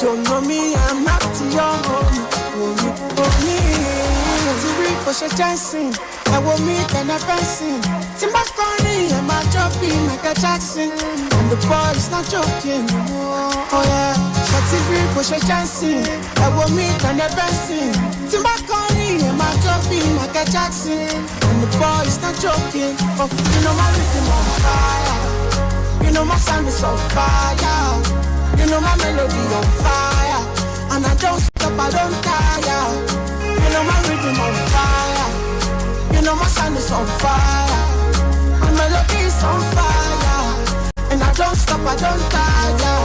don't know me, I'm not your homie. Push a chancing, I will meet and a fencing. Timbaconi and my jockey, Michael Jackson. And the boy is not joking. Oh yeah, Shotty push a chancing, I will meet and a fencing. Timbaconi and my jockey, Michael Jackson. And the boy is not joking. Oh, you know my rhythm on fire. You know my sound is on fire. You know my melody on fire. And I don't stop, I don't tire. You know my rhythm on fire. You know my sound is on fire. My melody is on fire. And I don't stop, I don't tire.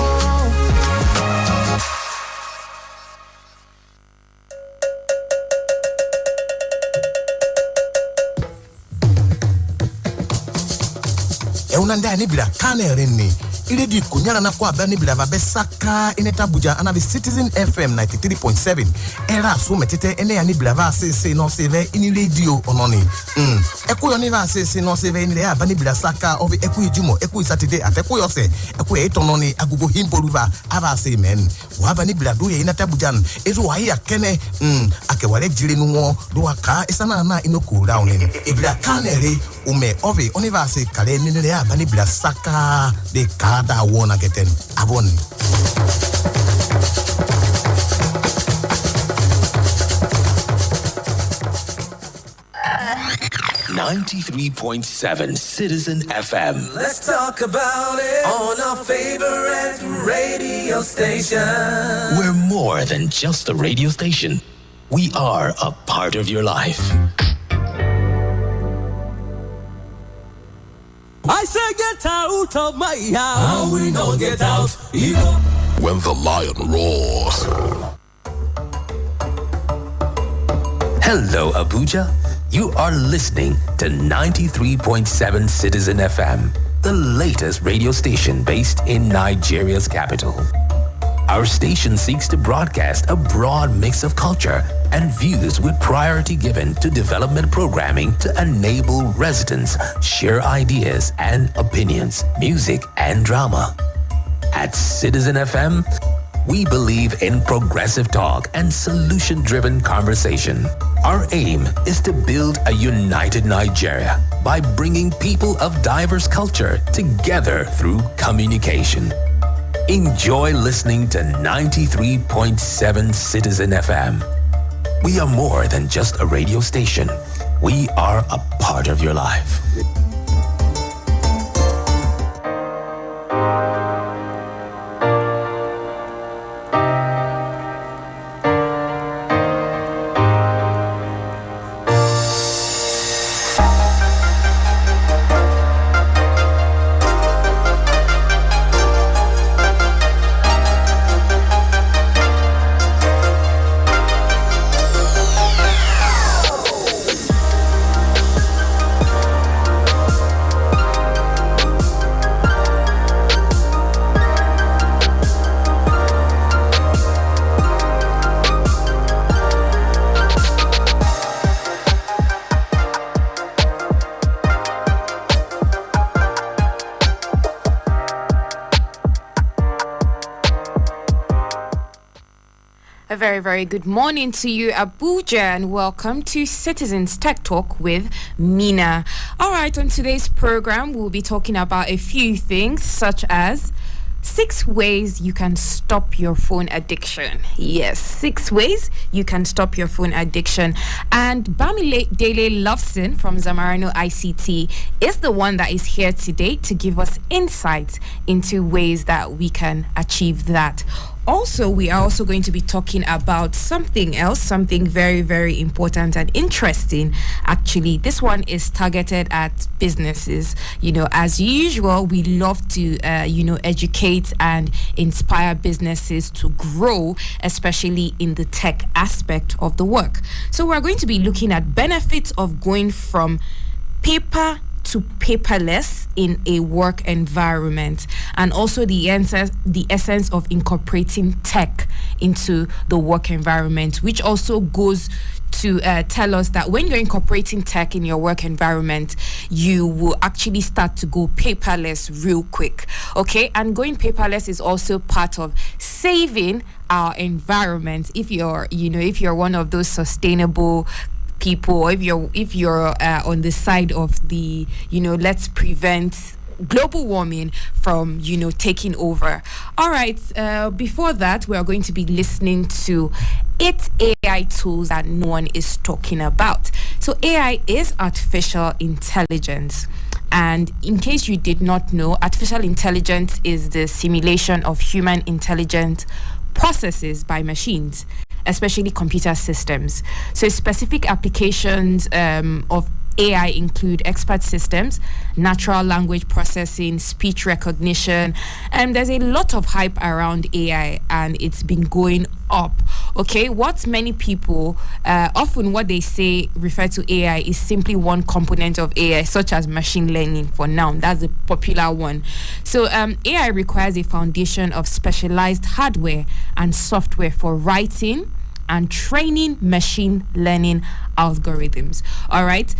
Eunanda ni bila kane reni. Ile di kunyana na kwa bani bila babesaka ineta Abuja ana Citizen FM 93.7. Era so metete ene ya ni bila va se no seve ini radio ononi. Eku yo ni va se no seve ini ya bani bila saka ovi eku ijumo eku Saturday ateku yo se eku etononi agugo himpoluva ava se men. Wa bani bila do ye ineta Abuja ezo wa ya kene ake wale jire nuwo do aka isana na inoku down ni. Ibla kanere ume ovi oniva se kale ni ya bani bila saka de kada wona geten abon. 93.7 Citizen FM. Let's talk about it on our favorite radio station. We're more than just a radio station. We are a part of your life. I say get out of my house. How we not get out? When the lion roars. Hello, Abuja. You are listening to 93.7 Citizen FM, the latest radio station based in Nigeria's capital. Our station seeks to broadcast a broad mix of culture and views with priority given to development programming to enable residents share ideas and opinions, music and drama. At Citizen FM, we believe in progressive talk and solution-driven conversation. Our aim is to build a united Nigeria by bringing people of diverse culture together through communication. Enjoy listening to 93.7 Citizen FM. We are more than just a radio station. We are a part of your life. Very good morning to you, Abuja, and welcome to Citizens Tech Talk with Mena. All right, on today's program, we'll be talking about a few things, such as 6 ways you can stop your phone addiction. Yes, 6 ways you can stop your phone addiction. And Bamidele Loveson from Zamarano ICT is the one that is here today to give us insights into ways that we can achieve that. Also, we are also going to be talking about something else, something very, very important and interesting. Actually, this one is targeted at businesses. You know, as usual, we love to, educate and inspire businesses to grow, especially in the tech aspect of the work. So we're going to be looking at benefits of going from paper to paperless in a work environment, and also the essence of incorporating tech into the work environment, which also goes to tell us that when you're incorporating tech in your work environment, you will actually start to go paperless real quick. Okay, and going paperless is also part of saving our environment. If you're one of those sustainable people, or if you're on the side of the let's prevent global warming from taking over. All right, before that, we are going to be listening to 8 AI tools that no one is talking about. So AI is artificial intelligence. And in case you did not know, artificial intelligence is the simulation of human intelligent processes by machines, especially computer systems. So specific applications of AI include expert systems, natural language processing, speech recognition, and there's a lot of hype around AI, and it's been going up. Okay, what many people often what they say refer to AI is simply one component of AI, such as machine learning. For now, that's a popular one. So AI requires a foundation of specialized hardware and software for writing and training machine learning algorithms. All right.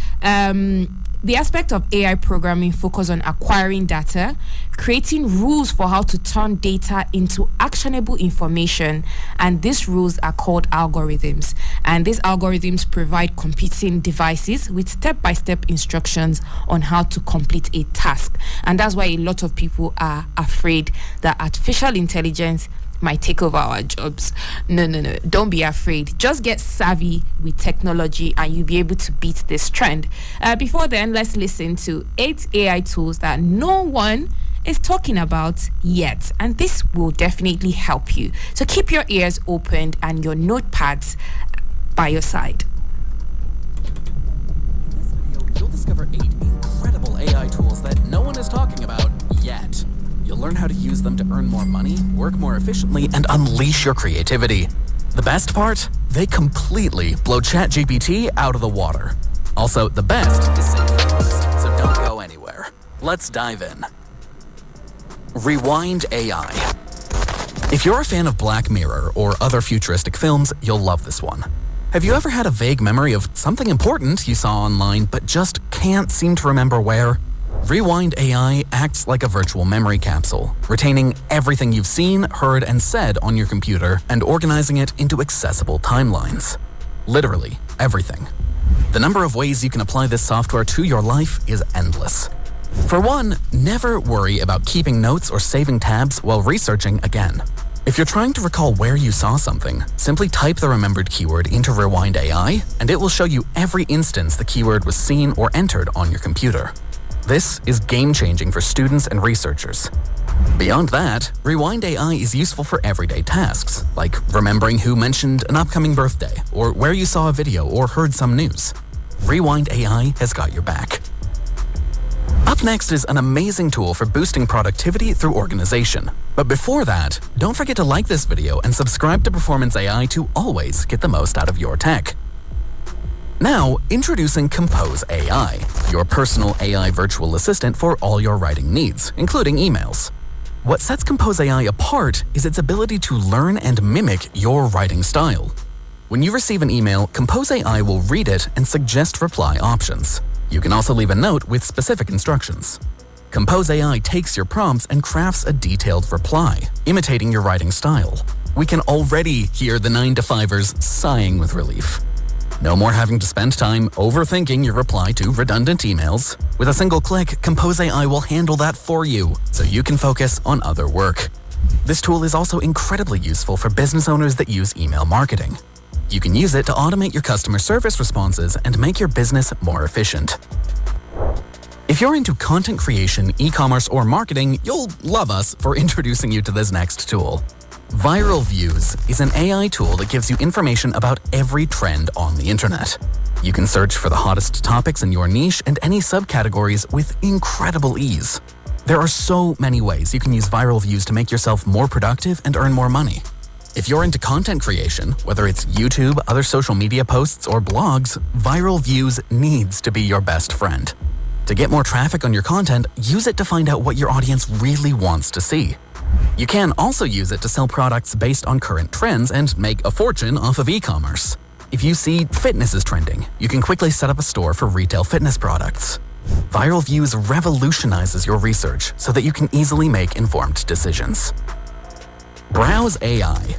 The aspect of AI programming focus on acquiring data, creating rules for how to turn data into actionable information, and these rules are called algorithms. And these algorithms provide computing devices with step-by-step instructions on how to complete a task. And that's why a lot of people are afraid that artificial intelligence might take over our jobs. No, don't be afraid. Just get savvy with technology and you'll be able to beat this trend. Before then, let's listen to 8 AI tools that no one is talking about yet, and this will definitely help you. So keep your ears opened and your notepads by your side. In this video, you'll discover 8 incredible AI tools that no one is talking about yet. You'll learn how to use them to earn more money, work more efficiently, and unleash your creativity. The best part? They completely blow ChatGPT out of the water. Also, the best is saved for last, so don't go anywhere. Let's dive in. Rewind AI. If you're a fan of Black Mirror or other futuristic films, you'll love this one. Have you ever had a vague memory of something important you saw online but just can't seem to remember where? Rewind AI acts like a virtual memory capsule, retaining everything you've seen, heard, and said on your computer and organizing it into accessible timelines. Literally, everything. The number of ways you can apply this software to your life is endless. For one, never worry about keeping notes or saving tabs while researching again. If you're trying to recall where you saw something, simply type the remembered keyword into Rewind AI, and it will show you every instance the keyword was seen or entered on your computer. This is game-changing for students and researchers. Beyond that, Rewind AI is useful for everyday tasks, like remembering who mentioned an upcoming birthday, or where you saw a video or heard some news. Rewind AI has got your back. Up next is an amazing tool for boosting productivity through organization. But before that, don't forget to like this video and subscribe to Performance AI to always get the most out of your tech. Now, introducing Compose AI, your personal AI virtual assistant for all your writing needs, including emails. What sets Compose AI apart is its ability to learn and mimic your writing style. When you receive an email, Compose AI will read it and suggest reply options. You can also leave a note with specific instructions. Compose AI takes your prompts and crafts a detailed reply, imitating your writing style. We can already hear the 9-to-5ers sighing with relief. No more having to spend time overthinking your reply to redundant emails. With a single click, Compose AI will handle that for you, so you can focus on other work. This tool is also incredibly useful for business owners that use email marketing. You can use it to automate your customer service responses and make your business more efficient. If you're into content creation, e-commerce, or marketing, you'll love us for introducing you to this next tool. Viral Views is an AI tool that gives you information about every trend on the internet. You can search for the hottest topics in your niche and any subcategories with incredible ease. There are so many ways you can use Viral Views to make yourself more productive and earn more money. If you're into content creation, whether it's YouTube, other social media posts, or blogs, Viral Views needs to be your best friend. To get more traffic on your content, use it to find out what your audience really wants to see. You can also use it to sell products based on current trends and make a fortune off of e-commerce. If you see fitness is trending, you can quickly set up a store for retail fitness products. Viral Views revolutionizes your research so that you can easily make informed decisions. Browse AI.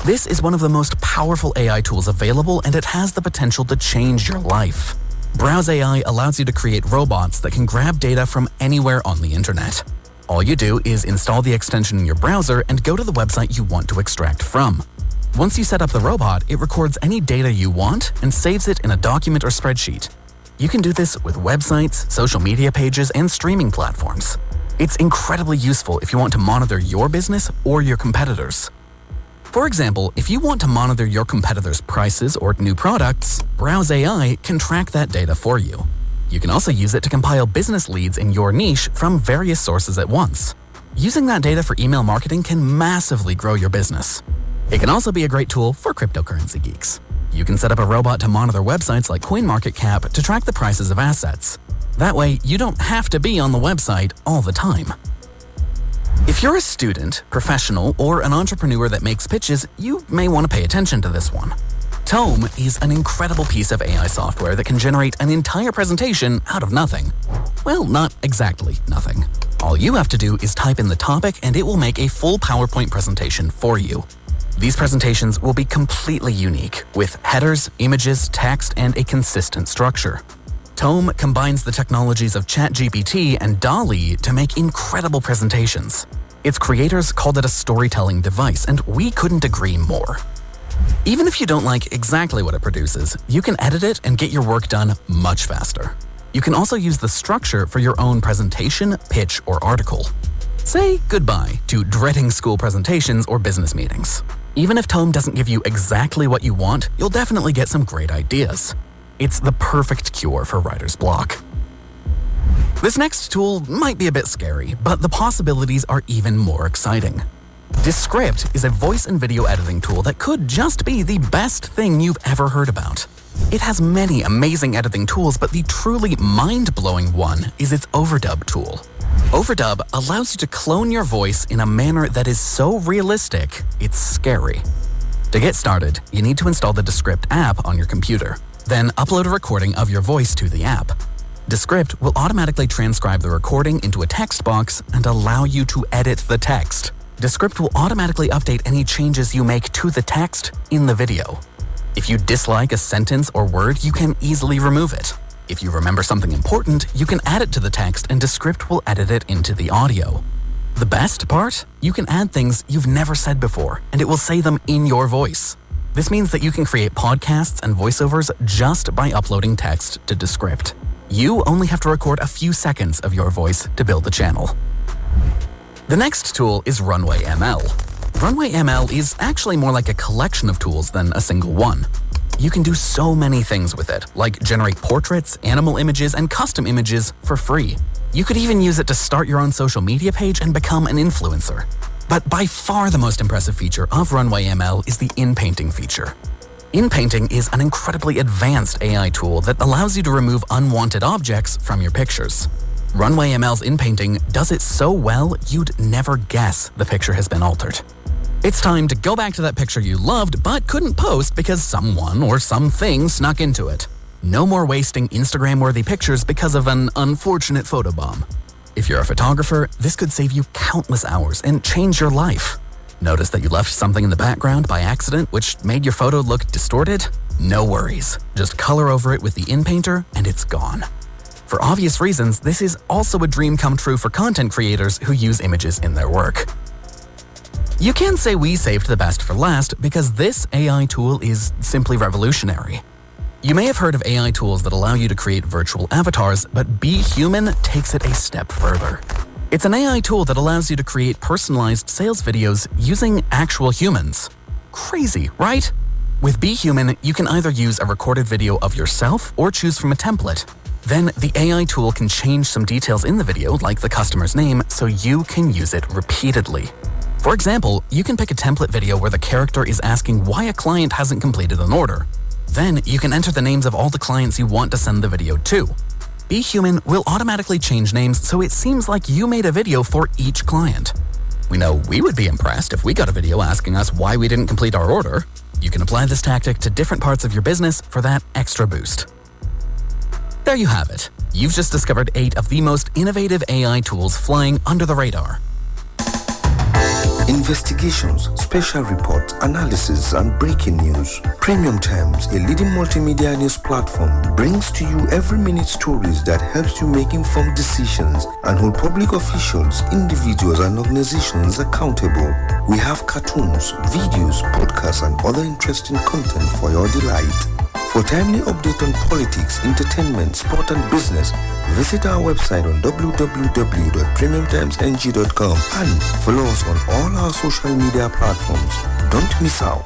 This is one of the most powerful AI tools available, and it has the potential to change your life. Browse AI allows you to create robots that can grab data from anywhere on the internet. All you do is install the extension in your browser and go to the website you want to extract from. Once you set up the robot, it records any data you want and saves it in a document or spreadsheet. You can do this with websites, social media pages, and streaming platforms. It's incredibly useful if you want to monitor your business or your competitors. For example, if you want to monitor your competitors' prices or new products, Browse AI can track that data for you. You can also use it to compile business leads in your niche from various sources at once. Using that data for email marketing can massively grow your business. It can also be a great tool for cryptocurrency geeks. You can set up a robot to monitor websites like CoinMarketCap to track the prices of assets. That way, you don't have to be on the website all the time. If you're a student, professional, or an entrepreneur that makes pitches, you may want to pay attention to this one. Tome is an incredible piece of AI software that can generate an entire presentation out of nothing. Well, not exactly nothing. All you have to do is type in the topic and it will make a full PowerPoint presentation for you. These presentations will be completely unique, with headers, images, text, and a consistent structure. Tome combines the technologies of ChatGPT and DALL-E to make incredible presentations. Its creators called it a storytelling device, and we couldn't agree more. Even if you don't like exactly what it produces, you can edit it and get your work done much faster. You can also use the structure for your own presentation, pitch, or article. Say goodbye to dreading school presentations or business meetings. Even if Tome doesn't give you exactly what you want, you'll definitely get some great ideas. It's the perfect cure for writer's block. This next tool might be a bit scary, but the possibilities are even more exciting. Descript is a voice and video editing tool that could just be the best thing you've ever heard about. It has many amazing editing tools, but the truly mind-blowing one is its overdub tool. Overdub allows you to clone your voice in a manner that is so realistic, it's scary. To get started, you need to install the Descript app on your computer. Then upload a recording of your voice to the app. Descript will automatically transcribe the recording into a text box and allow you to edit the text. Descript will automatically update any changes you make to the text in the video. If you dislike a sentence or word, you can easily remove it. If you remember something important, you can add it to the text and Descript will edit it into the audio. The best part? You can add things you've never said before, and it will say them in your voice. This means that you can create podcasts and voiceovers just by uploading text to Descript. You only have to record a few seconds of your voice to build the channel. The next tool is Runway ML. Runway ML is actually more like a collection of tools than a single one. You can do so many things with it, like generate portraits, animal images, and custom images for free. You could even use it to start your own social media page and become an influencer. But by far the most impressive feature of Runway ML is the in-painting feature. In-painting is an incredibly advanced AI tool that allows you to remove unwanted objects from your pictures. Runway ML's in-painting does it so well you'd never guess the picture has been altered. It's time to go back to that picture you loved but couldn't post because someone or something snuck into it. No more wasting Instagram-worthy pictures because of an unfortunate photobomb. If you're a photographer, this could save you countless hours and change your life. Notice that you left something in the background by accident which made your photo look distorted? No worries. Just color over it with the in-painter and it's gone. For obvious reasons, this is also a dream come true for content creators who use images in their work. You can say we saved the best for last because this AI tool is simply revolutionary. You may have heard of AI tools that allow you to create virtual avatars, but Be Human takes it a step further. It's an AI tool that allows you to create personalized sales videos using actual humans. Crazy, right? With Be Human, you can either use a recorded video of yourself or choose from a template. Then the AI tool can change some details in the video, like the customer's name, so you can use it repeatedly. For example, you can pick a template video where the character is asking why a client hasn't completed an order. Then you can enter the names of all the clients you want to send the video to. Be Human will automatically change names so it seems like you made a video for each client. We know we would be impressed if we got a video asking us why we didn't complete our order. You can apply this tactic to different parts of your business for that extra boost. There you have it. You've just discovered 8 of the most innovative AI tools flying under the radar. Investigations, special reports, analysis, and breaking news. Premium Times, a leading multimedia news platform, brings to you every minute stories that helps you make informed decisions and hold public officials, individuals, and organizations accountable. We have cartoons, videos, podcasts, and other interesting content for your delight. For timely update on politics, entertainment, sport, and business, visit our website on www.premiumtimesng.com and follow us on all our social media platforms. Don't miss out.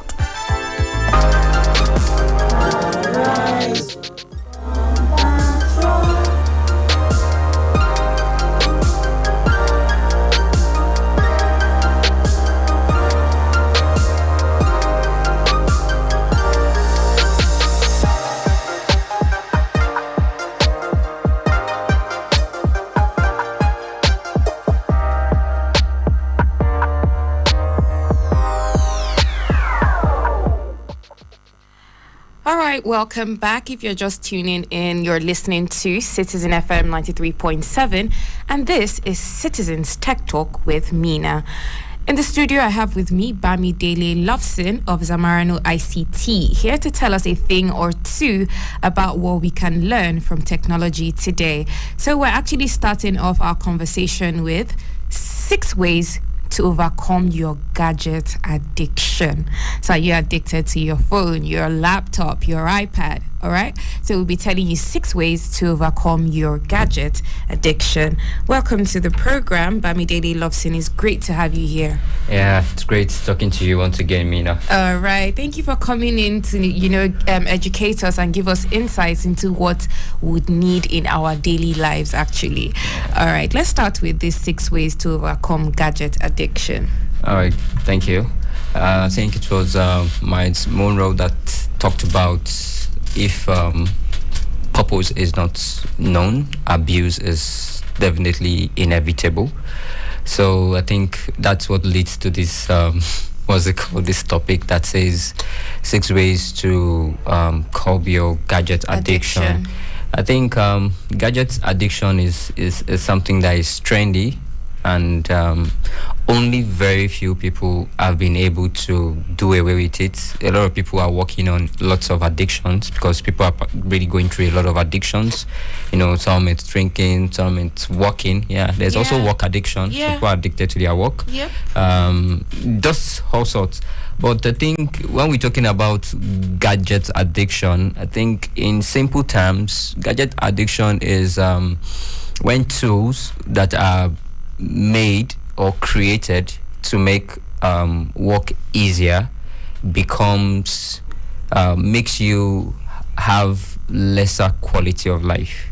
Welcome back. If you're just tuning in, you're listening to Citizen FM 93.7, and this is Citizens Tech Talk with Mena. In the studio, I have with me Bamidele Loveson of Zamarano ICT, here to tell us a thing or two about what we can learn from technology today. So we're actually starting off our conversation with 6 ways to overcome your gadget addiction. So are you addicted to your phone, your laptop, your iPad? All right. So we'll be telling you 6 ways to overcome your gadget addiction. Welcome to the program. Bamidele Loveson, it's great to have you here. Yeah, it's great talking to you once again, Mena. All right. Thank you for coming in to, educate us and give us insights into what we'd need in our daily lives, actually. All right. Let's start with these 6 ways to overcome gadget addiction. All right. Thank you. I think it was Miles Monroe that talked about if purpose is not known, abuse is definitely inevitable. So I think that's what leads to this this topic that says 6 ways to curb your gadget addiction. I think gadget addiction is something that is trendy, and only very few people have been able to do away with it. A lot of people are working on lots of addictions because people are really going through a lot of addictions. Some it's drinking, some it's working. Yeah, there's also work addiction. Yeah. People are addicted to their work. Yep. Just all sorts. But I think when we're talking about gadget addiction, I think in simple terms, gadget addiction is when tools that are made or created to make work easier makes you have lesser quality of life.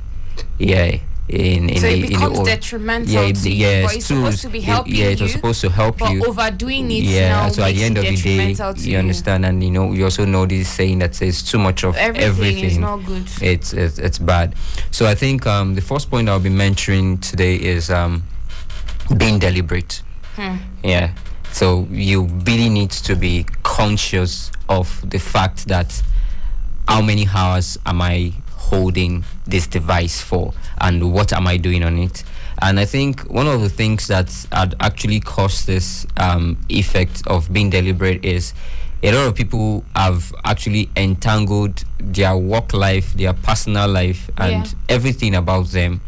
It becomes detrimental to you, but it's supposed to be helping you. It was supposed to help you. But overdoing it now so at the end of the day, you understand, and you also know this saying that says too much of everything is not good. It's bad. So I think the first point I'll be mentioning today is being deliberate. Yeah. So you really need to be conscious of the fact that how many hours am I holding this device for, and what am I doing on it? And I think one of the things that had actually caused this effect of being deliberate is a lot of people have actually entangled their work life, their personal life, and everything about them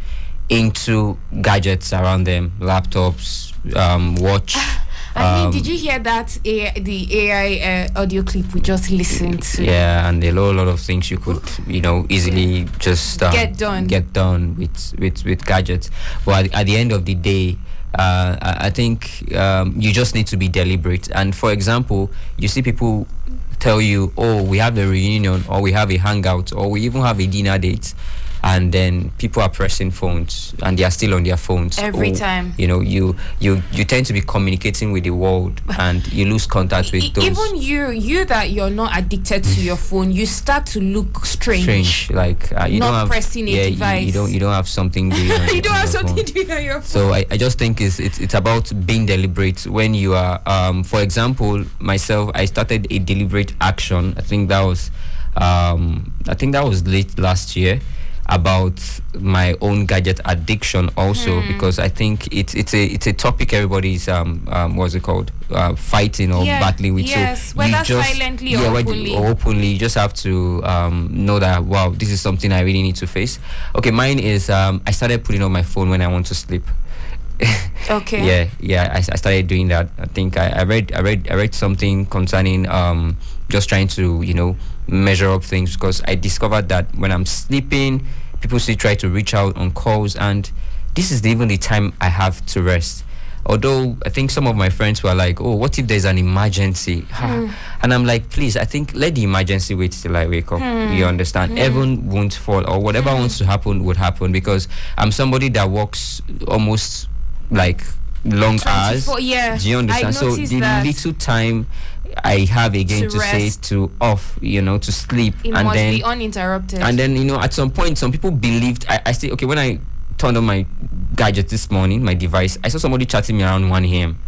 into gadgets around them, laptops, watch. Did you hear that the AI audio clip we just listened to? Yeah, and there are a lot of things you could, easily just get done with gadgets. But at the end of the day, I think you just need to be deliberate. And for example, you see people tell you, oh, we have a reunion, or we have a hangout, or we even have a dinner date. and then people are pressing phones and they are still on their phones every time. You know, you tend to be communicating with the world and you lose contact with those. Even you that you're not addicted to your phone, you start to look strange. Like you not don't have pressing a device. You don't have something doing on you don't have something phone. doing on your phone. So I just think it's about being deliberate when you are for example, myself, I started a deliberate action. I think that was late last year, about my own gadget addiction also, because I think it's a topic everybody's what's it called, fighting or battling with. Yes, so whether silently or openly, you just have to know that, wow, this is something I really need to face. Okay, mine is I started putting on my phone when I want to sleep. Okay. I started doing that. I think I read something concerning just trying to, you know, measure up things, because I discovered that when I'm sleeping, people still try to reach out on calls, and this is even the time I have to rest. Although I think some of my friends were like, oh, what if there's an emergency? And I'm like, please, I think let the emergency wait till I wake up. You understand? Heaven won't fall, or whatever wants to happen would happen, because I'm somebody that works almost like long hours. Yeah, do you understand? So the little time I have again to say to off, you know, to sleep, it and must then be uninterrupted. And then, you know, at some point, some people believed. I say, okay, when I turned on my gadget this morning, my device, I saw somebody chatting me around 1 a.m.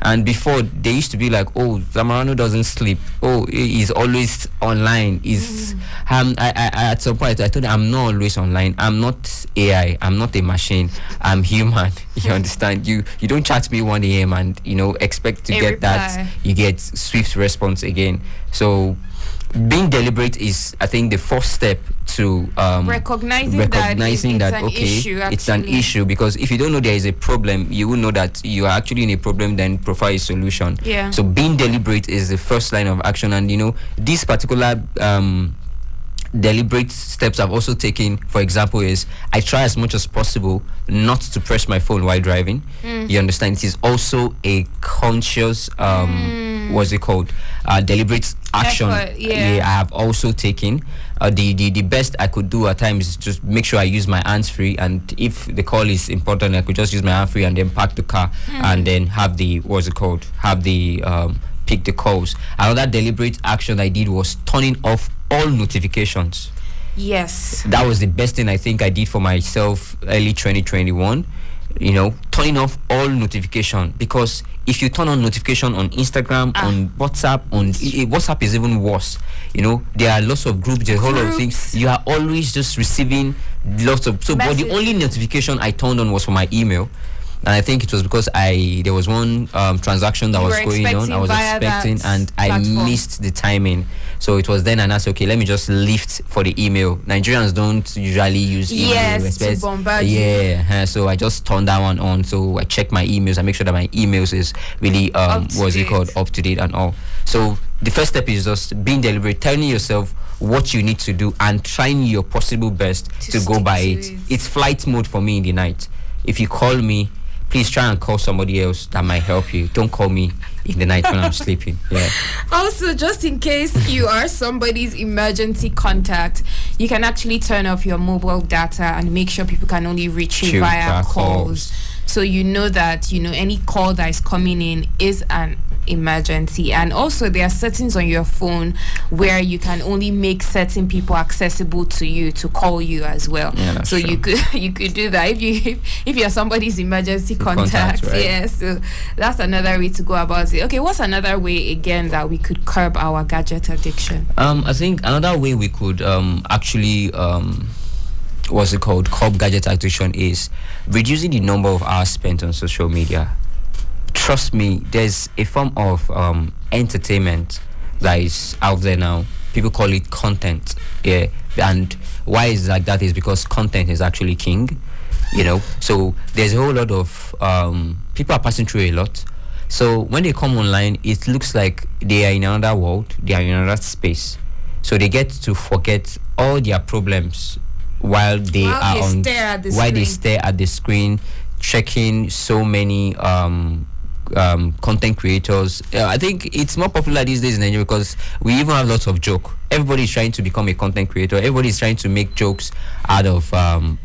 And before, they used to be like, oh, Zamarano doesn't sleep. Oh, he's always online. I at some point, I told him, I'm not always online. I'm not AI. I'm not a machine. I'm human. You understand? You don't chat me 1 a.m. and, you know, expect to get that. You get swift response again. So being deliberate is, I think, the first step to recognizing that okay, it's an issue, because if you don't know there is a problem, you will know that you are actually in a problem, then provide a solution. So being deliberate is the first line of action, and you know, this particular deliberate steps I've also taken, for example, is I try as much as possible not to press my phone while driving. You understand? It is also a conscious what's it called, deliberate action. I have also taken. The best I could do at times is just make sure I use my hands free, and if the call is important, I could just use my hand free and then park the car and then have the pick the calls. Another deliberate action I did was turning off all notifications. Yes, that was the best thing I think I did for myself early 2021. You know, turning off all notification, because if you turn on notification on Instagram, on WhatsApp, WhatsApp is even worse. You know, there are lots of groups, there's a whole lot of things. You are always just receiving lots of but the only notification I turned on was for my email. And I think it was because there was one transaction that was going on. I was expecting, and I missed the timing. So it was then, and I said, okay, let me just lift for the email. Nigerians don't usually use email. To bombard you. So I just turned that one on. So I check my emails. I make sure that my emails is really up to date and all. So the first step is just being deliberate, telling yourself what you need to do, and trying your possible best to go by it. It's flight mode for me in the night. If you call me, please try and call somebody else that might help you. Don't call me in the night when I'm sleeping. Also, just in case you are somebody's emergency contact, you can actually turn off your mobile data and make sure people can only reach you via calls. So you know that, you know, any call that is coming in is an emergency. And also there are settings on your phone where you can only make certain people accessible to you to call you as well. So true. you could do that if you're somebody's emergency contact. Right? So that's another way to go about it. Okay, what's another way again that we could curb our gadget addiction? I think another way we could actually curb gadget addiction is reducing the number of hours spent on social media. Trust me, there's a form of entertainment that is out there now. People call it content. And why is like that is because content is actually king. You know, so there's a whole lot of people are passing through a lot. So when they come online, it looks like they are in another world, they are in another space. So they get to forget all their problems while they stare at the screen, checking so many content creators. I think it's more popular these days in Nigeria because we even have lots of joke. Everybody's trying to become a content creator. Everybody's trying to make jokes out of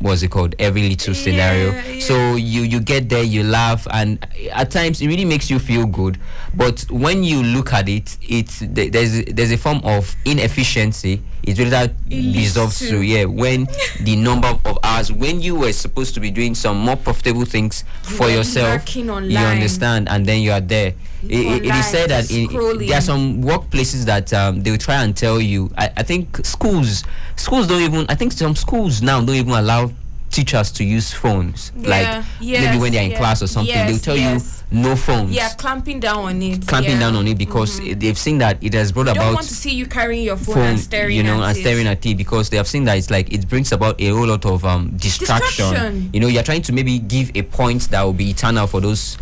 what's it called, every little scenario. So you get there, you laugh, and at times it really makes you feel good. But when you look at it, there's a form of inefficiency. It really resolves to when the number of hours when you were supposed to be doing some more profitable things for yourself, you understand, and then you are there. It is said that there are some workplaces that they will try and tell you. I think schools don't even. I think some schools now don't even allow teachers to use phones. Maybe when they're in class or something, they'll tell you no phones. Clamping down on it. Down on it because they've seen that it has brought about. They don't want to see you carrying your phone and staring at it because they have seen that it's like it brings about a whole lot of distraction. You're trying to maybe give a point that will be eternal for those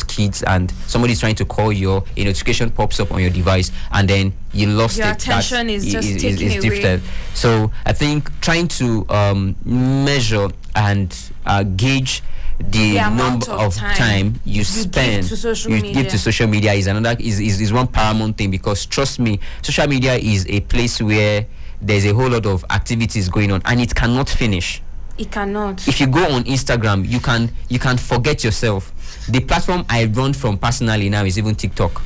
kids, and somebody's trying to call you, a notification pops up on your device, and then you lost your attention is just taken away. Drifted. So I think trying to measure and gauge the number of time you spend give to social media is another is one paramount thing, because trust me, social media is a place where there's a whole lot of activities going on and it cannot finish. It cannot. If you go on Instagram, you can forget yourself. The platform I run from personally now is even TikTok.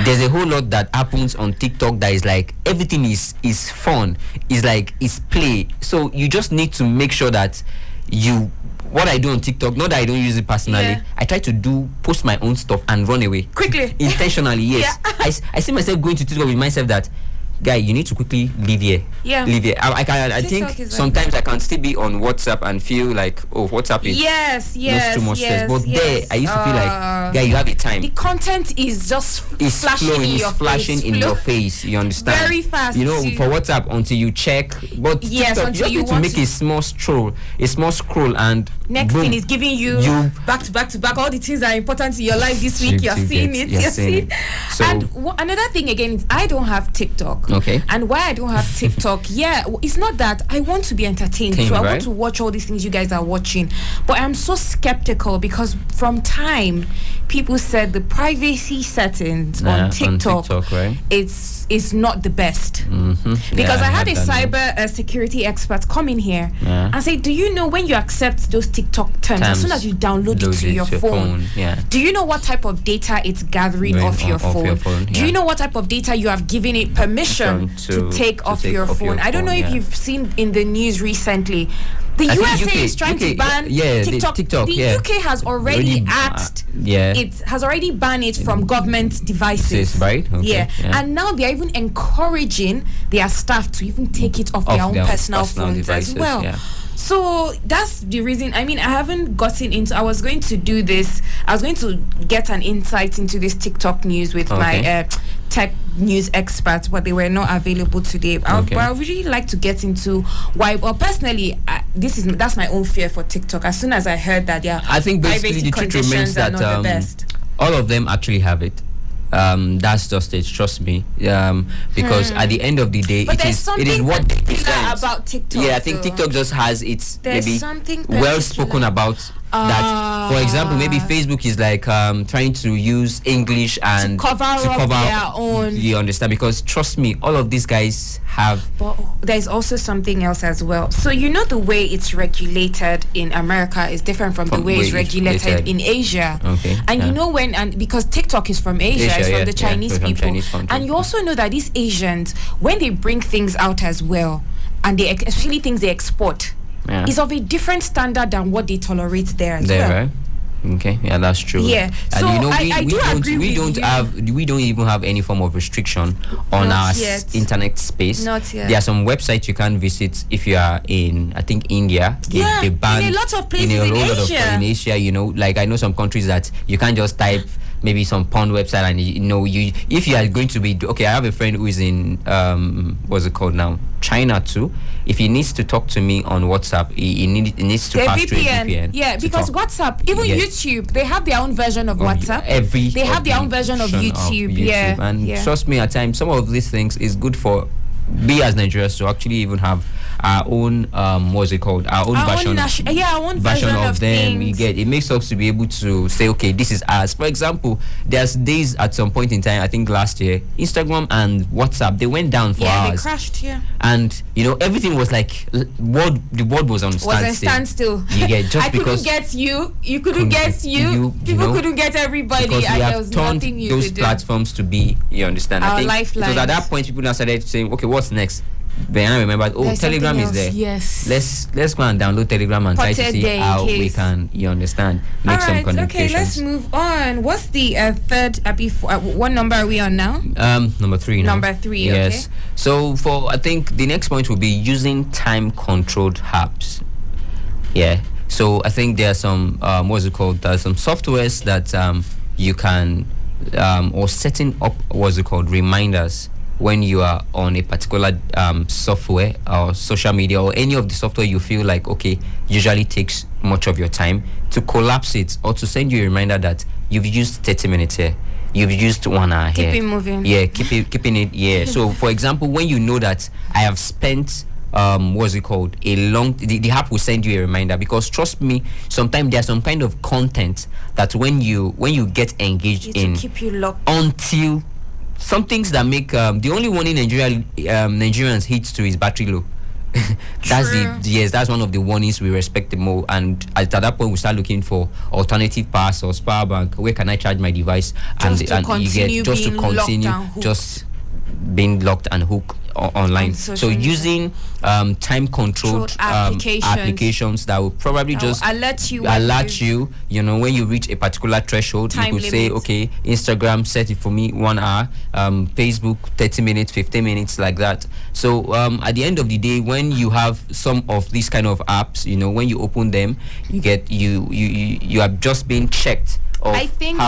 There's a whole lot that happens on TikTok that is like everything is fun, is like is play. So you just need to make sure that what I do on TikTok, not that I don't use it personally, I try to post my own stuff and run away quickly, intentionally. Yes. I see myself going to TikTok with myself that, guy, you need to quickly leave here. Leave here. I think sometimes I can still be on WhatsApp and feel like, WhatsApp is not too much stress. But there, I used to feel like, guy, you have a time. The content is just flashing in your face. You understand? Very fast. For WhatsApp until you check. But TikTok, you just need to make a small scroll, and next boom, thing is giving you back to back all the things that are important in your life this week. You're seeing it. So, and another thing again is I don't have TikTok. Okay. And why I don't have TikTok, it's not that I want to be entertained. So I want to watch all these things you guys are watching. But I'm so skeptical because from time, people said the privacy settings on TikTok, it's not the best. Because I had a cyber security expert come in here and say, do you know when you accept those TikTok terms, as soon as you download it to your phone, do you know what type of data it's gathering off your phone? Do you know what type of data you have given it permission to take off your phone? I don't know if you've seen in the news recently, the USA is trying to ban TikTok. The UK has already asked, it has already banned it from government devices. Right? Okay. And now they're even encouraging their staff to even take it off their own personal phones devices, as well. So that's the reason. I mean, I haven't gotten into. I was going to do this. I was going to get an insight into this TikTok news with my tech news experts, but they were not available today. But I would really like to get into why. Well, personally, that's my own fear for TikTok. As soon as I heard that, I think basically the truth remains that all of them actually have it. That's just it. Trust me. Because at the end of the day, it is what they present about TikTok. I think TikTok just has its maybe well spoken about. That, for example, maybe Facebook is like trying to use English and to cover their own. You understand? Because trust me, all of these guys have. But there's also something else as well. So the way it's regulated in America is different from the way it's regulated in Asia. Okay. And because TikTok is from Asia, it's from the Chinese people, and you also know that these Asians, when they bring things out as well, and especially things they export. Is of a different standard than what they tolerate there as well. Right? Okay, that's true. Yeah. So we don't even have any form of restriction on our internet space. Not yet. There are some websites you can't visit if you are in, I think, India. They ban in a lot of places in Asia. Like I know some countries that you can't just type maybe some porn website and if you are going to be I have a friend who is in what's it called now, China too. If he needs to talk to me on WhatsApp, he needs to pass through a VPN. Because WhatsApp, even YouTube, they have their own version of WhatsApp. They have their own version of YouTube. And trust me, at times some of these things is good for we as Nigerians to actually even have our own what's it called? Our own version of them. Things. You get it makes us to be able to say, okay, this is us. For example, there's days at some point in time, I think last year, Instagram and WhatsApp they went down for hours. They crashed, and everything was like the world was on standstill. You get just I because couldn't get you couldn't get you, people couldn't get everybody, because we and there have was turned nothing you those could do. platforms to be, you understand, Our I think lifelines. it was at that point people now started saying, okay, what's next? Then I remembered, There's Telegram is something there. else. Yes. Let's go and download Telegram and try to Potted see there in how we case. can, you understand, make some Alright, communications. okay, let's move on. What's the third? What number are we on now? Number 3 now. Number 3. Yes. Okay. So I think the next point will be using time-controlled apps. Yeah. So I think there are some what's it called? There are some softwares that you can or setting up reminders when you are on a particular software or social media or any of the software you feel like usually takes much of your time, to collapse it or to send you a reminder that you've used 30 minutes here, you've used 1 hour here. Keep it moving. Yeah, keeping it. Yeah. So for example, when you know that I have spent the app will send you a reminder, because trust me, sometimes there's some kind of content that when you get engaged in, keep you locked until some things that make the only warning Nigerians hit to is battery low. That's one of the warnings we respect the most, and at that point we start looking for alternative paths or power bank. Where can I charge my device? Just to continue being locked and hooked online. So using time controlled applications that will probably just alert you when you reach a particular threshold. You could say, okay, Instagram set it for me 1 hour, Facebook 30 minutes, 15 minutes, like that. So at the end of the day, when you have some of these kind of apps, when you open them, you get you are just being checked. I think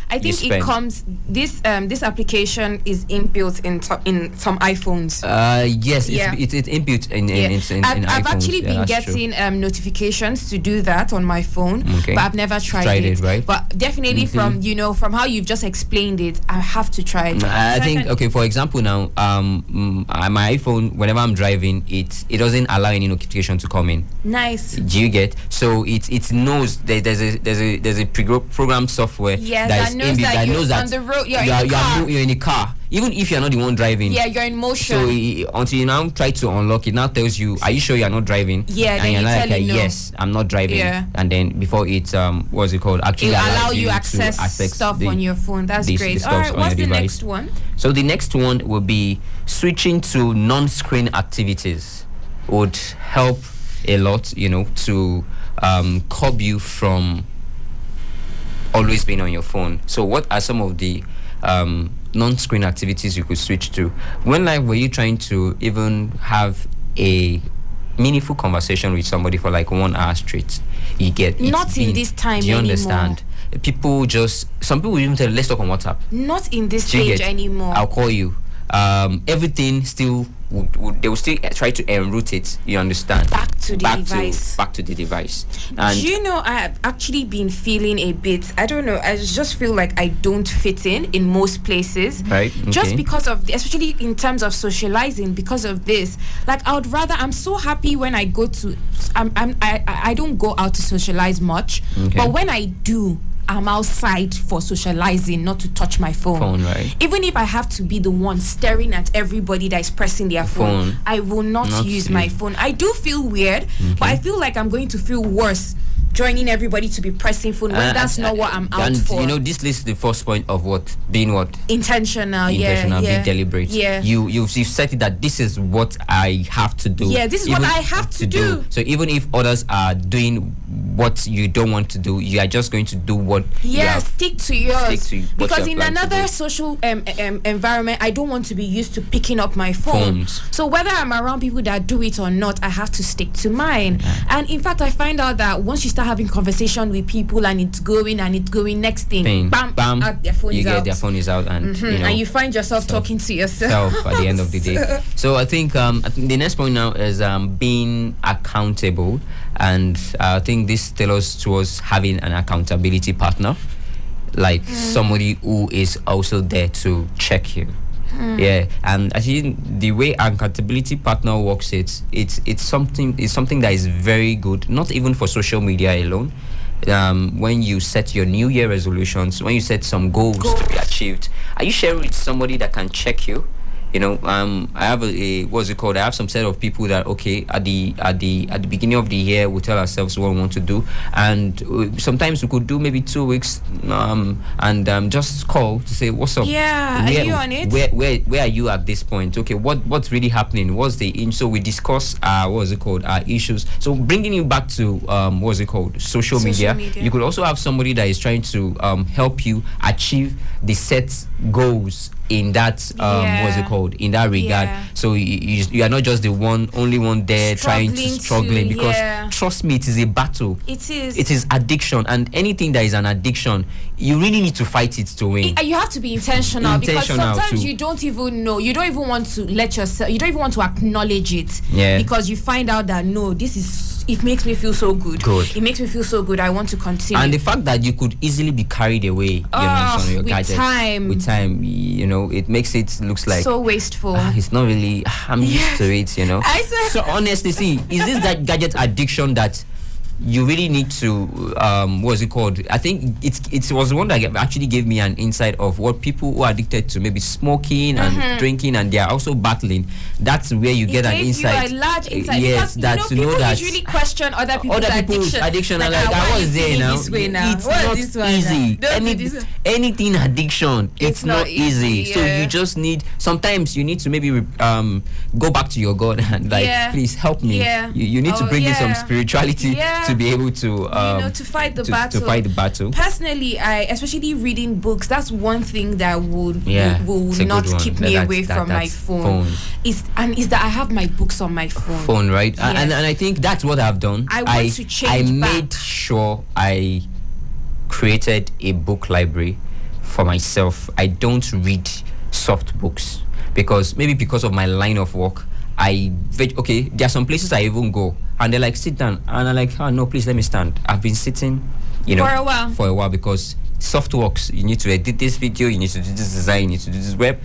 it comes. This application is inbuilt in some iPhones. Yes, it's inbuilt in iPhones. I've actually been getting notifications to do that on my phone, but I've never tried it. Right? But definitely from how you've just explained it, I have to try it. I think for example now, my iPhone, whenever I'm driving, it doesn't allow any notification to come in. Nice. Do you get? So it knows there's a program software that knows that on the road you're in a car, even if you're not the one driving. Yeah, you're in motion. So until you now try to unlock it, now tells you, are you sure you're not driving? Yeah, and then you're like, no. yes, I'm not driving. Yeah. And then before it actually allow you access stuff on your phone. That's great. All right, what's the next one? So the next one will be switching to non-screen activities. Would help a lot, to curb you from always being on your phone. So what are some of the non-screen activities you could switch to? When were you trying to even have a meaningful conversation with somebody for 1 hour straight? You get not in this time anymore. Do you understand? Some people even tell, let's talk on WhatsApp. Not in this stage anymore. I'll call you. Everything still they will still try to enroute it, you understand, back to the device. And I have actually been feeling a bit, I don't know, I just feel like I don't fit in most places, right? Okay. Just because of especially in terms of socializing, because of this. I'm so happy when I go to I don't go out to socialize much, but when I do, I'm outside for socializing, not to touch my phone. Right. Even if I have to be the one staring at everybody that is pressing their phone, I will not use my phone. I do feel weird, but I feel like I'm going to feel worse joining everybody to be pressing phone when that's not what I'm out for. This lists the first point of being intentional, being deliberate. Yeah. You've set it that this is what I have to do. Yeah, this is what I have to do. So even if others are doing what you don't want to do, you are just going to do what stick to yours. Because in another social environment, I don't want to be used to picking up my phone. So whether I'm around people that do it or not, I have to stick to mine. And in fact, I find out that once you start having conversation with people and it's going next thing, bam, their phone is out. Their phone is out, and and you find yourself talking to yourself at the end of the day. So I think the next point now is being accountable, and I think this tells us towards having an accountability partner, somebody who is also there to check you. Yeah, and I think the way an accountability partner works, it's something that is very good, not even for social media alone. When you set your New Year resolutions, when you set some goals to be achieved, are you sharing with somebody that can check you? I have what's it called? I have some set of people that at the beginning of the year we tell ourselves what we want to do, and sometimes we could do maybe 2 weeks, and just call to say what's up. Yeah, are you on it? Where are you at this point? Okay, what's really happening? What's the so we discuss our issues. So bringing you back to social media. You could also have somebody that is trying to help you achieve the set goals in that in that regard. So you are not just the only one there struggling because trust me, it is a battle. It is addiction, and anything that is an addiction, you really need to fight it to win. You have to be intentional because sometimes you don't even know, you don't even want to acknowledge it, because you find out that no, it makes me feel so good. It makes me feel so good. I want to continue. And the fact that you could easily be carried away, on your gadget. With time, it makes it looks like so wasteful. It's not really. I'm used to it, So honestly, see, is this that gadget addiction that you really need to what's it called? I think it was one that actually gave me an insight of what people who are addicted to maybe smoking and drinking, and they are also battling. That's where you get an insight. You a large insight. Yes, because, to know that usually question other people's addiction. And like, I was there now. It's not easy. Anything addiction, it's not easy. So you just need. Sometimes you need to maybe go back to your God and please help me. You need to bring in some spirituality to be able to to fight the battle. To fight the battle. Personally, especially reading books, that's one thing that will not keep me away from my phone. Is that I have my books on my phone. Right? Yes. And I think that's what I've done. I want to change. I made sure I created a book library for myself. I don't read soft books because of my line of work. There are some places I even go and they're like, sit down, and I'm like, oh no, please let me stand. I've been sitting, for a while because soft works, you need to edit this video, you need to do this design, you need to do this web.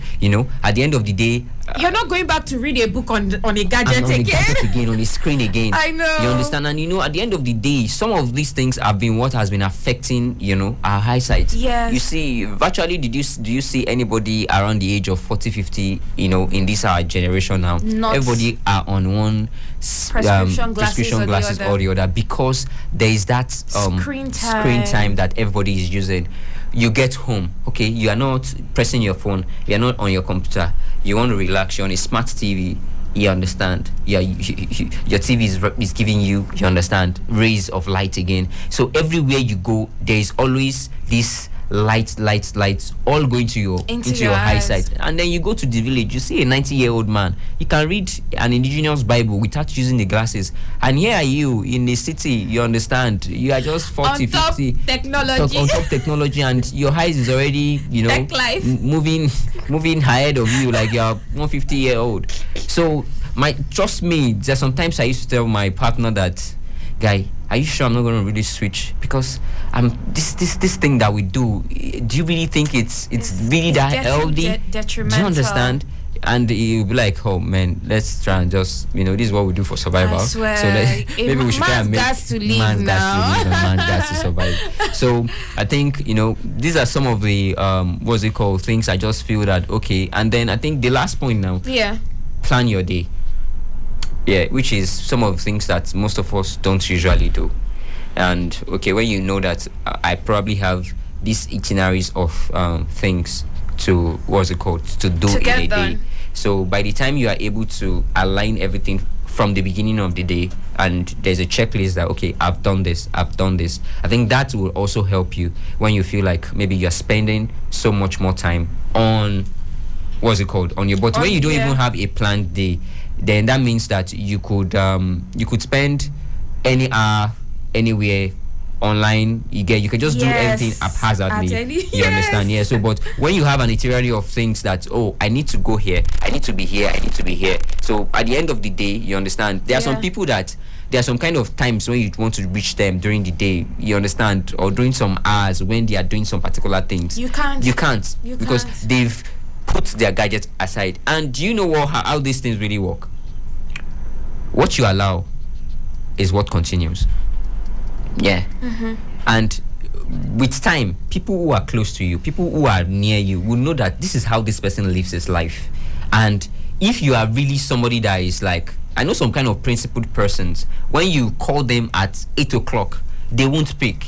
At the end of the day, you're not going back to read a book on a gadget again, on a screen again. I know. You understand? And at the end of the day, some of these things have been what has been affecting, our eyesight. Yes. You see, virtually, do you see anybody around the age of 40, 50, in this our generation now? Not everybody are on one prescription glasses or the other because there is that screen time that everybody is using. You get home, okay, you are not pressing your phone, you are not on your computer, you want to relax, you're on a smart TV, you understand, your TV is giving you understand, rays of light again. So everywhere you go, there is always this lights all going to your into your eyesight. And then you go to the village, you see a 90-year-old man, he can read an indigenous Bible without using the glasses, and here are you in the city, you understand, you are just 40, 50 on top technology, and your eyes is already moving ahead of you like you're 150-year-old. So trust me, there's sometimes I used to tell my partner that, guy, are you sure I'm not going to really switch? Because this thing that we do you really think it's really that healthy? Detrimental. Do you understand? And he'll be like, oh man, let's try and just, this is what we do for survival. I swear. So maybe we should try and make man's got to survive. So I think, these are some of the things I just feel that okay. And then I think the last point now, plan your day. Yeah, which is some of the things that most of us don't usually do. And okay, when you know that I probably have these itineraries of things to to do in a day. So by the time you are able to align everything from the beginning of the day, and there's a checklist that okay, I've done this, I think that will also help you when you feel like maybe you're spending so much more time on on your body. When you don't even have a planned day, then that means that you could spend any hour anywhere online. You can just do everything haphazardly. You understand? Yeah. So but when you have an itinerary of things that I need to go here, I need to be here, I need to be here. So at the end of the day, you understand, there are some people that there are some kind of times when you want to reach them during the day, you understand, or during some hours when they are doing some particular things. You can't because they've put their gadgets aside. And do you know how these things really work? What you allow is what continues. Yeah. And with time, people who are close to you, people who are near you, will know that this is how this person lives his life. And if you are really somebody that is like, I know some kind of principled persons, when you call them at 8 o'clock, they won't pick.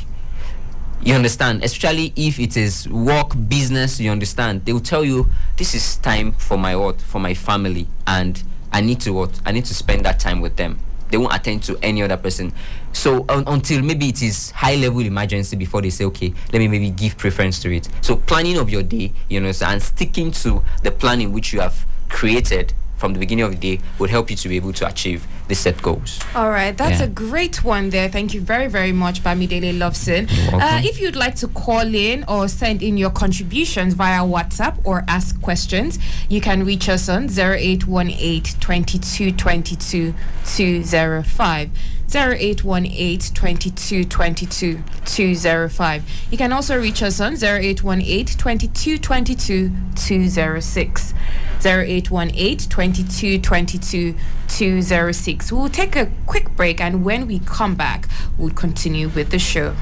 You understand? Especially if it is work, business, you understand? They will tell you, this is time for my family, and I need to spend that time with them. They won't attend to any other person. So until maybe it is high level emergency before they say, okay, let me maybe give preference to it. So planning of your day, and sticking to the plan which you have created from the beginning of the day would help you to be able to achieve the set goals. All right, that's a great one there. Thank you very, very much, Bamidele Loveson. If you'd like to call in or send in your contributions via WhatsApp or ask questions, you can reach us on 0818 22 22 205. 0818 22 22 205. You can also reach us on 0818 22 22 206. 0818 22 22 206. We'll take a quick break, and when we come back, we'll continue with the show.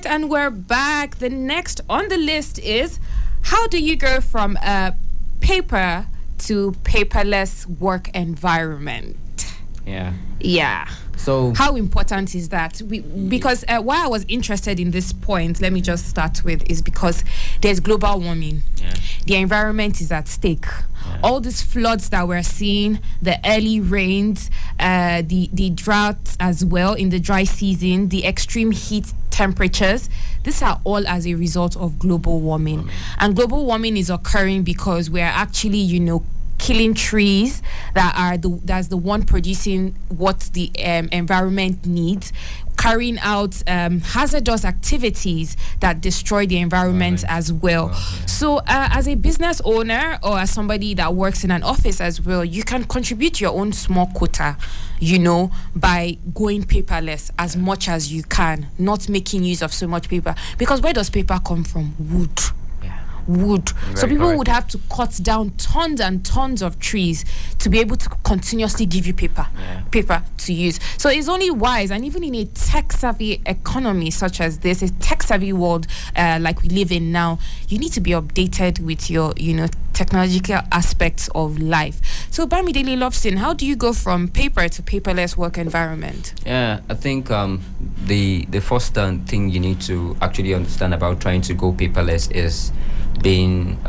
And we're back. The next on the list is, how do you go from a paper to paperless work environment? Yeah. So how important is that? Because why I was interested in this point, let me just start with, is because there's global warming. The environment is at stake. All these floods that we're seeing, the early rains, the droughts as well in the dry season, the extreme heat temperatures, these are all as a result of global warming. And global warming is occurring because we're actually, killing trees that's the one producing what the environment needs, carrying out hazardous activities that destroy the environment as well. So as a business owner or as somebody that works in an office as well, you can contribute your own small quota, by going paperless as much as you can, not making use of so much paper. Because where does paper come from? Wood. So people would have to cut down tons and tons of trees to be able to continuously give you paper to use. So it's only wise, and even in a tech-savvy economy such as this, a tech-savvy world like we live in now, you need to be updated with your, technological aspects of life. So Bamidele Loveson, how do you go from paper to paperless work environment? I think the first thing you need to actually understand about trying to go paperless is being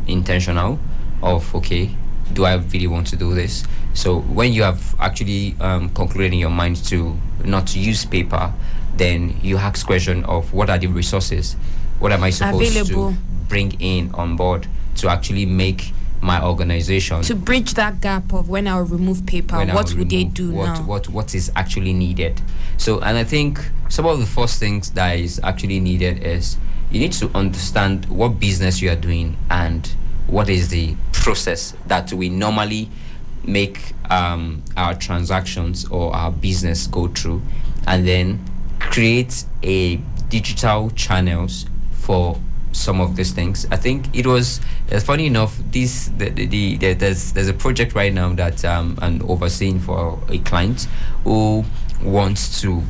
intentional of, okay, do I really want to do this? So when you have actually concluded in your mind to not use paper, then you ask question of, what are the resources? What am I supposed to bring in on board to actually make my organization, to bridge that gap of when I'll remove paper, what would they do now? What is actually needed? So, and I think some of the first things that is actually needed is, you need to understand what business you are doing and what is the process that we normally make our transactions or our business go through, and then create a digital channels for some of these things. I think it's funny enough, there's a project right now that I'm overseeing for a client who wants to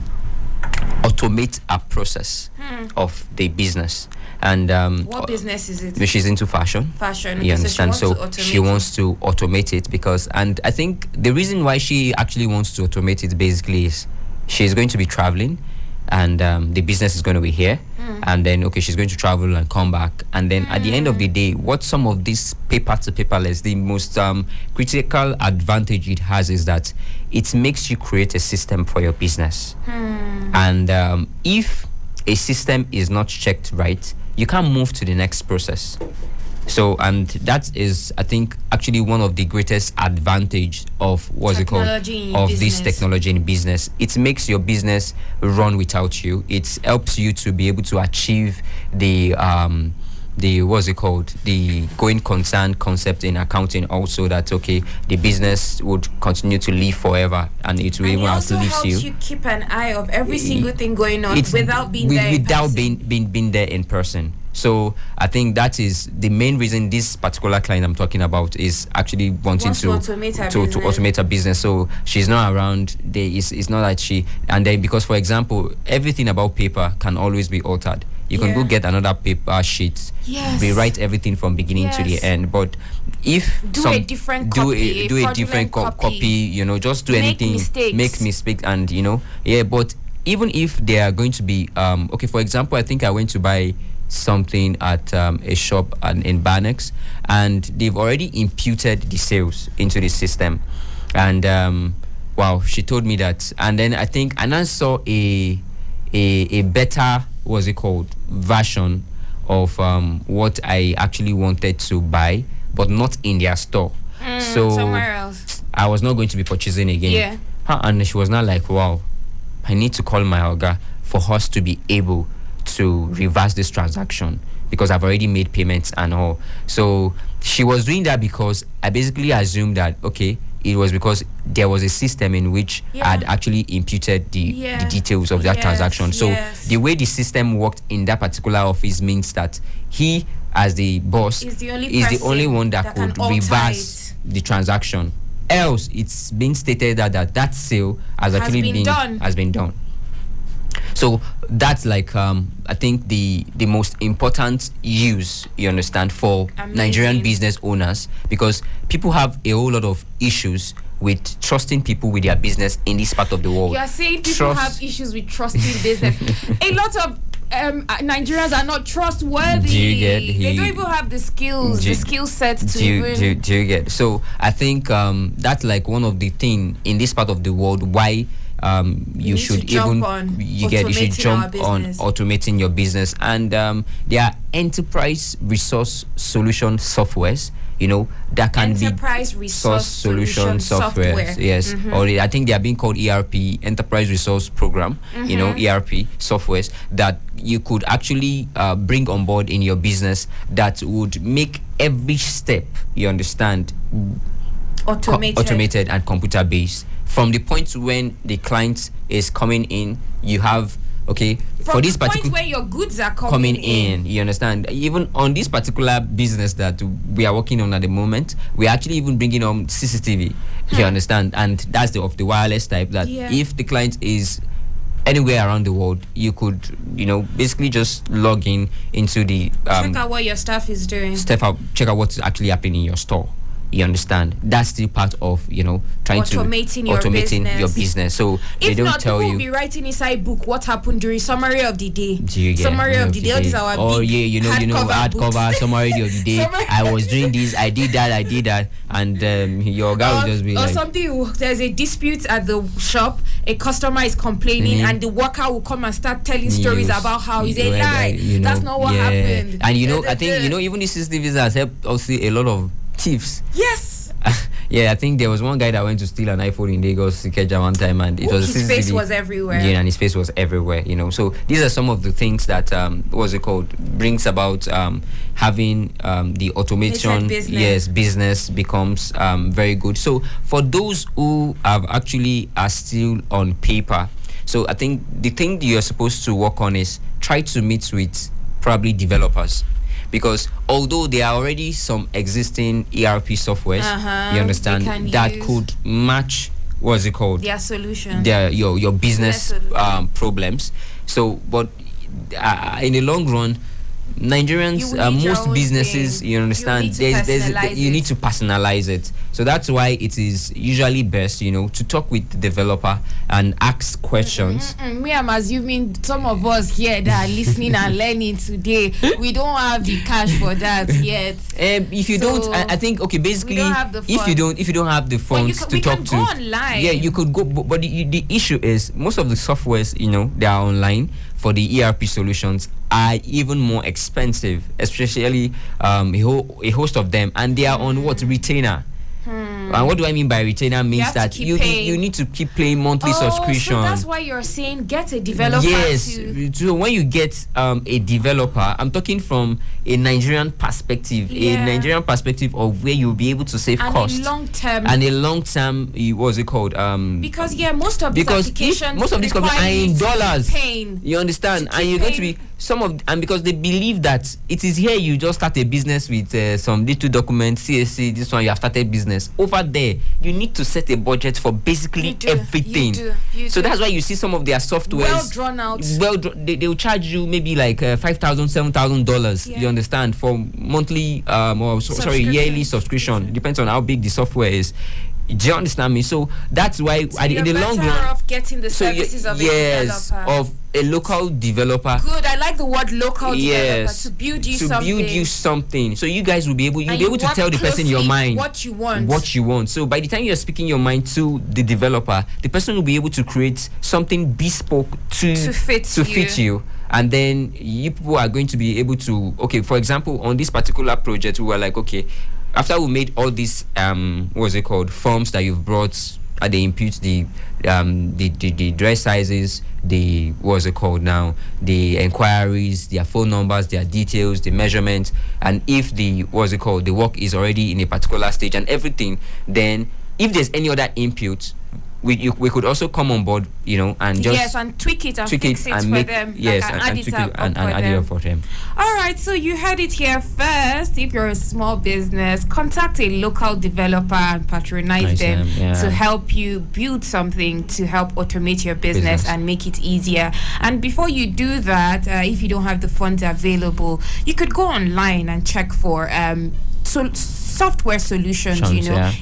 automate a process of the business. And what business is it? She's into fashion. You understand? So she wants to automate it because, and I think the reason why she actually wants to automate it basically is she's going to be traveling, and the business is going to be here, and then she's going to travel and come back, and then at the end of the day, what some of this paper to paperless, the most critical advantage it has is that it makes you create a system for your business, and if a system is not checked right, you can't move to the next process. So, and that is, I think, actually one of the greatest advantage of what's it called of this technology in business. It makes your business run without you. It helps you to be able to achieve the what's it called, the going concern concept in accounting. Also, that okay, the business would continue to live forever, and it will even outlive you. It also helps you keep an eye of every single thing going on without being there. Without being there in person. So I think that is the main reason this particular client I'm talking about is actually wanting to automate her business. So she's not around. It's not that she, and then because, for example, everything about paper can always be altered. You can go get another paper sheet, rewrite everything from beginning to the end. But if do a different copy, you know, just do anything, make mistakes, and you know, But even if they are going to be okay, for example, I think I went to buy something at a shop in Banex, and they've already imputed the sales into the system. And wow, she told me that, and then I saw a better, what's it called, version of what I actually wanted to buy, but not in their store. So somewhere else. I was not going to be purchasing again. And she was not like, wow, I need to call my Oga for us to be able to reverse this transaction because I've already made payments and all. So she was doing that because I basically assumed that okay, it was because there was a system in which I had actually imputed the details of that transaction. So the way the system worked in that particular office means that he, as the boss, is the only one that could reverse the transaction. Else, it's been stated that sale has been done. So that's like I think the most important use, you understand, for Nigerian business owners, because people have a whole lot of issues with trusting people with their business in this part of the world. You are saying people have issues with trusting business. A lot of Nigerians are not trustworthy. Do you get? They don't even have the skills, the skill set to even. Do you get? So I think that's like one of the things in this part of the world why you should jump on automating your business. And there are enterprise resource solution softwares, you know, that can enterprise be resource solution software. Yes, or I think they are being called ERP, enterprise resource program, you know, ERP softwares that you could actually bring on board in your business that would make every step, you understand, automated and computer based. From the point when the client is coming in, you have for this particular point where your goods are coming in, you understand. Even on this particular business that we are working on at the moment, we're actually even bringing on CCTV. You understand, and that's the wireless type. That if the client is anywhere around the world, you could, you know, basically just log in into the check out what your staff is doing. Check out what's actually happening in your store. You understand? That's still part of, you know, trying automating your business. So they if don't not, tell people you. will be writing inside book what happened during summary of the day. Do you get summary of the day? All these are our big hardcover summary of the day. I was doing this, I did that, and your guy will just be like, something. There's a dispute at the shop. A customer is complaining, and the worker will come and start telling stories about how it's a lie. That's not what happened. And you know, I think you know, even the CCTVs has helped also a lot of thieves. Yes. I think there was one guy that went to steal an iPhone in Lagos, Ikeja, one time, and it was his face was everywhere. Yeah, and his face was everywhere. You know, so these are some of the things that brings about having the automation. Business becomes very good. So for those who are still on paper, so I think the thing you're supposed to work on is try to meet with probably developers. Because although there are already some existing ERP softwares, you understand, that could match their solution, your business problems. So, but in the long run, Nigerians, most businesses, you understand, you need to personalize it. So that's why it is usually best, you know, to talk with the developer and ask questions. Me, I'm assuming some of us here that are listening and learning today, we don't have the cash for that yet. If you don't, I think basically, if you don't have the funds to talk to, online. You could go. But the issue is most of the softwares, you know, they are online. for the ERP solutions are even more expensive, especially a host of them, and they are on what, retainer. And what do I mean by retainer? Means that you need to keep paying monthly subscription. So that's why you're saying get a developer. Yes. So when you get a developer, I'm talking from a Nigerian perspective, of where you'll be able to save costs. And a long term, what's it called? Because most of these applications, most of these companies are in dollars. You understand? And you're going to be because they believe that it is here you just start a business with some little documents, CSC, this one you have started business. Over there, you need to set a budget for basically everything. So that's why you see some of their softwares well drawn out. They will charge you maybe like $5,000, $7,000. You understand, for monthly yearly subscription. Depends on how big the software is. Do you understand me? So that's why in the long run, of getting the services of a developer. Of a local developer. Good, I like the word local developer, to build you something. So you guys will be able to tell the person your mind what you want. So by the time you're speaking your mind to the developer, the person will be able to create something bespoke to fit you. And then you people are going to be able to, for example, on this particular project, we were like, after we made all these forms that you've brought, they impute the dress sizes, the the inquiries, their phone numbers, their details, the measurements, and if the work is already in a particular stage and everything, then if there's any other input, we could also come on board, and just and tweak it and fix it for them. And add it up for them. All right, so you heard it here first. If you're a small business, contact a local developer and patronize them to help you build something to help automate your business and make it easier. And before you do that, if you don't have the funds available, you could go online and check for software solutions.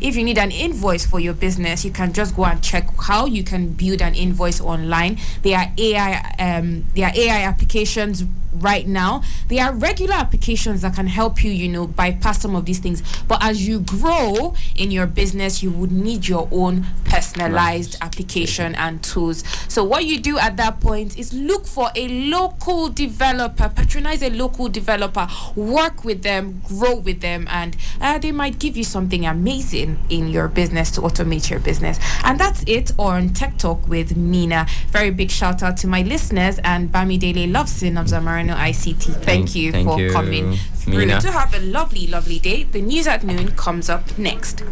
If you need an invoice for your business, you can just go and check how you can build an invoice online. There are AI applications right now. There are regular applications that can help you, bypass some of these things. But as you grow in your business, you would need your own personalized application and tools. So what you do at that point is look for a local developer, patronize a local developer, work with them, grow with them, and they might give you something amazing in your business to automate your business. And that's it on Tech Talk with Mena. Very big shout out to my listeners and Bamidele Loveson of Zamarano ICT. Thank you for coming through. To have a lovely, lovely day. The news at noon comes up next.